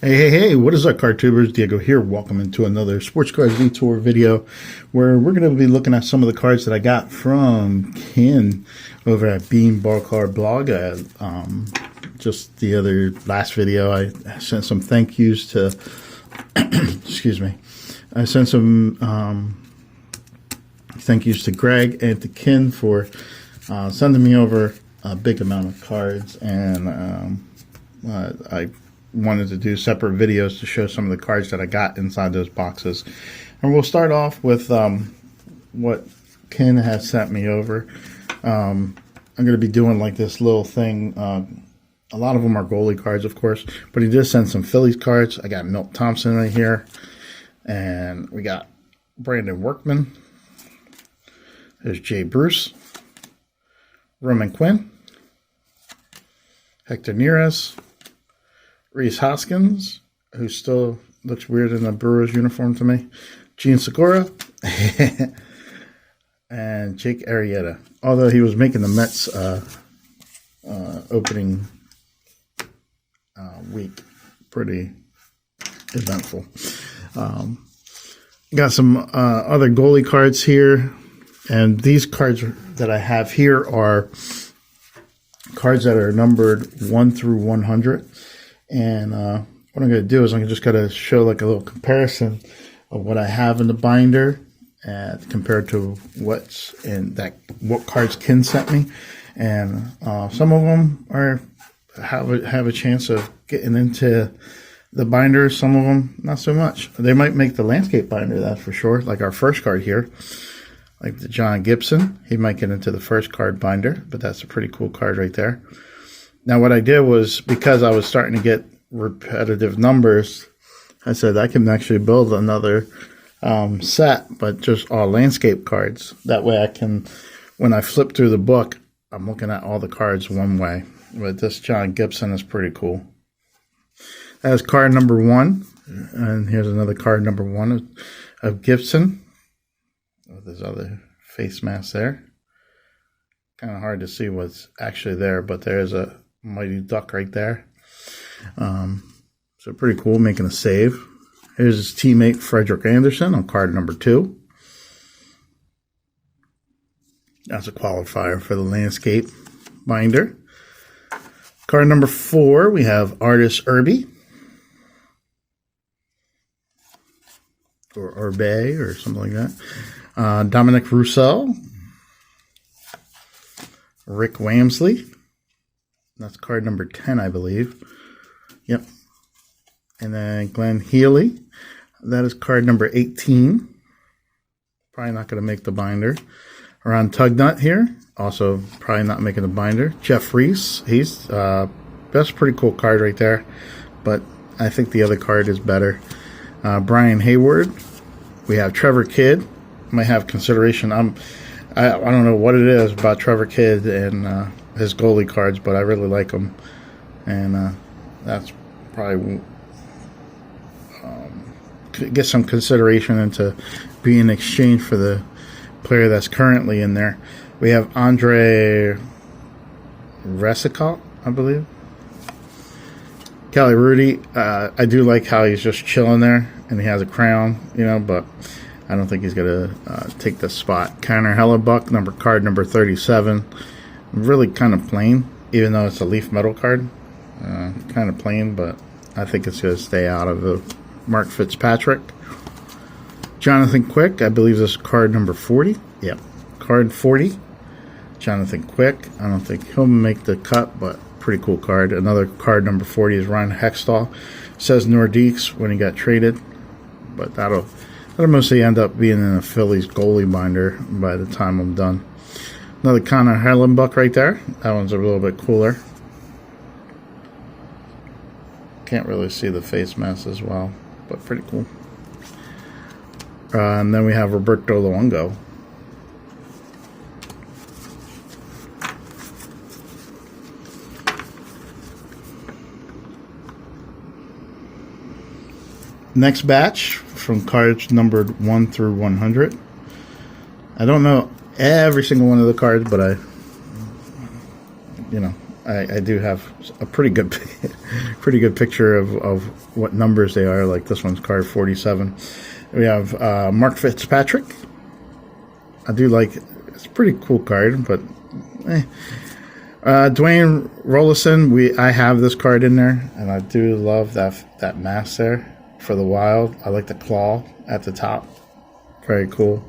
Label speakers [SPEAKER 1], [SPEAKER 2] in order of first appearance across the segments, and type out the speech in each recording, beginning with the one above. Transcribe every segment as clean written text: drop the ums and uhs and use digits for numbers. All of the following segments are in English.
[SPEAKER 1] Hey, what is up, card tubers? Diego here. Welcome into another Sports Cards Detour video where we're going to be looking at some of the cards that I got from Ken over at Beanball Card Blog. Just the last video, I sent some thank yous to, excuse me, I sent some thank yous to Greg and to Ken for sending me over a big amount of cards, and I wanted to do separate videos to show some of the cards that I got inside those boxes. And we'll start off with what Ken has sent me over. I'm going to be doing like this little thing. A lot of them are goalie cards, of course, but he did send some Phillies cards. I got Milt Thompson right here, and we got Brandon Workman. There's Jay Bruce, Roman Quinn, Hector Neris, Rhys Hoskins, who still looks weird in a Brewers uniform to me, Gene Segura, and Jake Arrieta. Although he was making the Mets opening week pretty eventful. Got some other goalie cards here, and these cards that I have here are cards that are numbered 1 through 100. And what I'm going to do is I'm just going to show like a little comparison of what I have in the binder compared to what's in what cards Ken sent me. And some of them have a chance of getting into the binder. Some of them not so much. They might make the landscape binder, that's for sure. Like our first card here, like the John Gibson, he might get into the first card binder, but that's a pretty cool card right there. Now, what I did was, because I was starting to get repetitive numbers, I said I can actually build another set, but just all landscape cards. That way I can, when I flip through the book, I'm looking at all the cards one way. But this John Gibson is pretty cool. That is card number 1. And here's another card number 1 of Gibson. With his other face mask there. Kind of hard to see what's actually there, but there's a Mighty Duck right there. So pretty cool, making a save. Here's his teammate Frederick Anderson on card number 2. That's a qualifier for the landscape binder. Card number 4, we have Artist Irby. Or Urbe or something like that. Dominic Roussel. Rick Wamsley. That's card number 10, I believe. Yep. And then Glenn Healy. That is card number 18. Probably not going to make the binder. Ron Tugnut here. Also probably not making the binder. Jeff Reese. That's a pretty cool card right there. But I think the other card is better. Brian Hayward. We have Trevor Kidd. Might have consideration. I don't know what it is about Trevor Kidd and his goalie cards, but I really like them, and that's probably get some consideration into being in exchange for the player that's currently in there. We have Andre Resicott, I believe. Kelly Rudy. I do like how he's just chilling there, and he has a crown, but I don't think he's going to take the spot. Connor Hellebuck, card number 37. Really kind of plain, even though it's a leaf metal card. Kind of plain, but I think it's going to stay out of the Mark Fitzpatrick. Jonathan Quick, I believe this is card number 40. Yep, card 40. Jonathan Quick. I don't think he'll make the cut, but pretty cool card. Another card number 40 is Ryan Hextall. Says Nordiques when he got traded, but that'll mostly end up being in a Phillies goalie binder by the time I'm done. Another Connor Hellebuck right there. That one's a little bit cooler. Can't really see the face mask as well, but pretty cool. And then we have Roberto Luongo. Next batch from cards numbered 1 through 100. I don't know every single one of the cards, but I do have a pretty good picture of what numbers they are. Like this one's card 47. We have Mark Fitzpatrick. I do like, it's a pretty cool card, but Dwayne Rollison, I have this card in there, and I do love that mask there for the Wild. I like the claw at the top, very cool.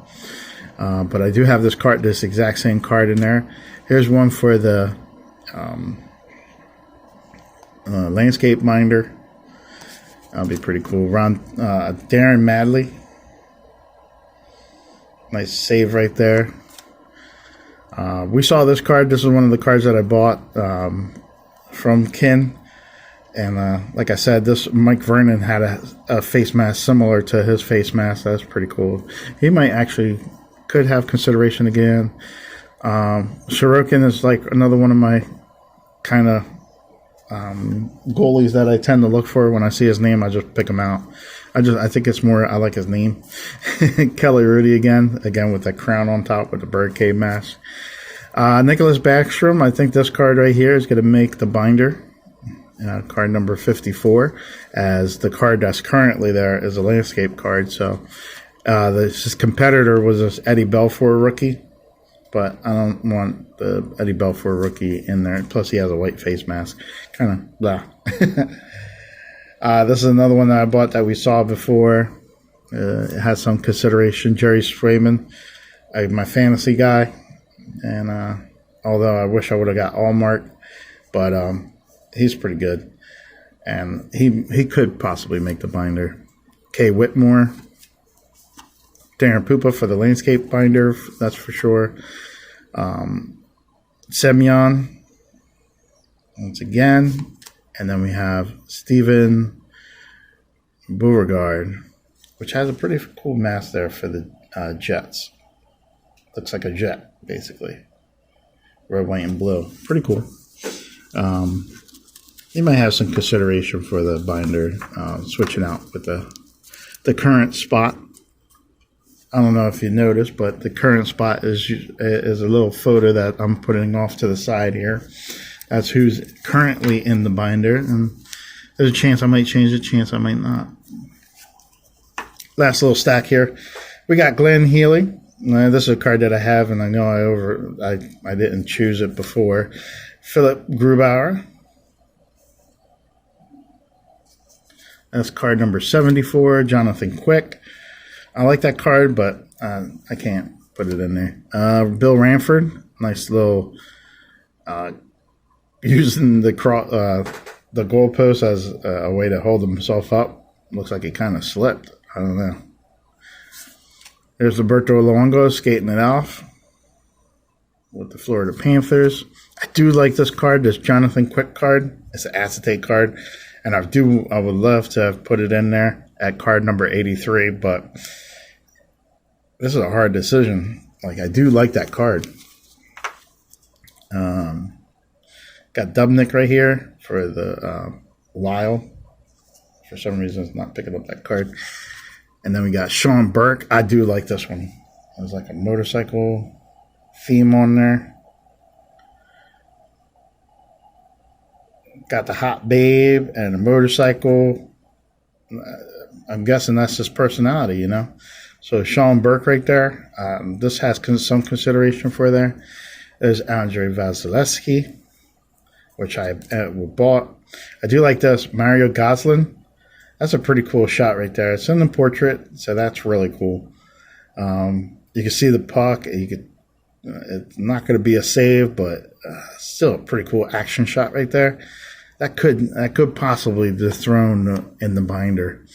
[SPEAKER 1] But I do have this exact same card in there. Here's one for the landscape binder. That'll be pretty cool. Darren Madley. Nice save right there. We saw this card. This is one of the cards that I bought from Kin. And like I said, this Mike Vernon had a face mask similar to his face mask. That's pretty cool. He might actually could have consideration again. Sorokin is like another one of my kind of goalies that I tend to look for. When I see his name, I just pick him out. I think it's more, I like his name. Kelly Rudy again with the crown on top with the birdcage mask. Nicholas Backstrom, I think this card right here is going to make the binder. Card number 54, as the card that's currently there is a landscape card. So his competitor was this Eddie Belfour rookie, but I don't want the Eddie Belfour rookie in there. Plus, he has a white face mask. Kind of blah. This is another one that I bought that we saw before. It has some consideration. Jerry Swayman, my fantasy guy. And although I wish I would have got Allmark, but he's pretty good. And he could possibly make the binder. Kay Whitmore. Darren Pupa for the landscape binder, that's for sure. Semyon, once again. And then we have Steven Beauregard, which has a pretty cool mask there for the Jets. Looks like a jet, basically. Red, white, and blue. Pretty cool. You might have some consideration for the binder, switching out with the current spot. I don't know if you noticed, but the current spot is a little photo that I'm putting off to the side here. That's who's currently in the binder, and there's a chance I might change it, chance I might not. Last little stack here. We got Glenn Healy. This is a card that I have, and I know I didn't choose it before. Philip Grubauer. That's card number 74. Jonathan Quick. I like that card, but I can't put it in there. Bill Ranford. Nice little using the goalpost as a way to hold himself up. Looks like he kind of slipped. I don't know. There's Roberto Luongo skating it off with the Florida Panthers. I do like this card, this Jonathan Quick card. It's an acetate card, and I would love to have put it in there at card number 83, but this is a hard decision. Like, I do like that card. Got Dubnik right here for the Wild. For some reason, it's not picking up that card. And then we got Sean Burke. I do like this one. There's like a motorcycle theme on there. Got the hot babe and a motorcycle. I'm guessing that's his personality, you know. So Sean Burke right there. This has some consideration for there. There's Andrei Vasilevsky, which I bought. I do like this. Mario Gosselin. That's a pretty cool shot right there. It's in the portrait, so that's really cool. You can see the puck. It's not going to be a save, but still a pretty cool action shot right there. That could possibly dethrone in the binder.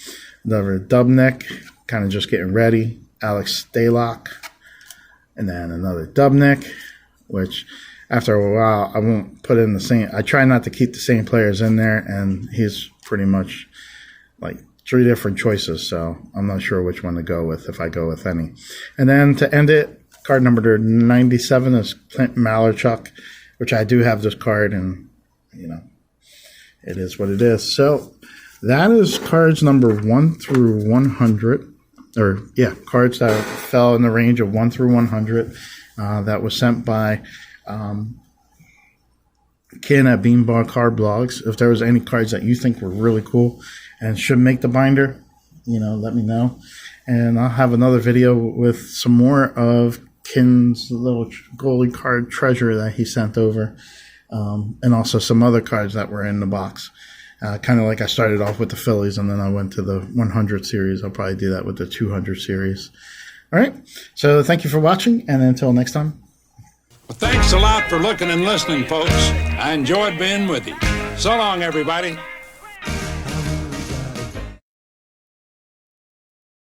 [SPEAKER 1] Another Dubnik, kind of just getting ready. Alex Stalock. And then another Dubnik, which after a while I won't put in the same. I try not to keep the same players in there, and he's pretty much like 3 different choices, so I'm not sure which one to go with if I go with any. And then to end it, card number 97 is Clint Malarchuk, which I do have this card, and you know, it is what it is. So that is cards number 1 through 100, or yeah, cards that fell in the range of 1 through 100. That was sent by Ken at Beanbag Card Blogs. If there was any cards that you think were really cool and should make the binder, let me know. And I'll have another video with some more of Ken's little goalie card treasure that he sent over. And also some other cards that were in the box. Kind of like I started off with the Phillies and then I went to the 100 series. I'll probably do that with the 200 series. All right. So thank you for watching, and until next time.
[SPEAKER 2] Well, thanks a lot for looking and listening, folks. I enjoyed being with you. So long, everybody.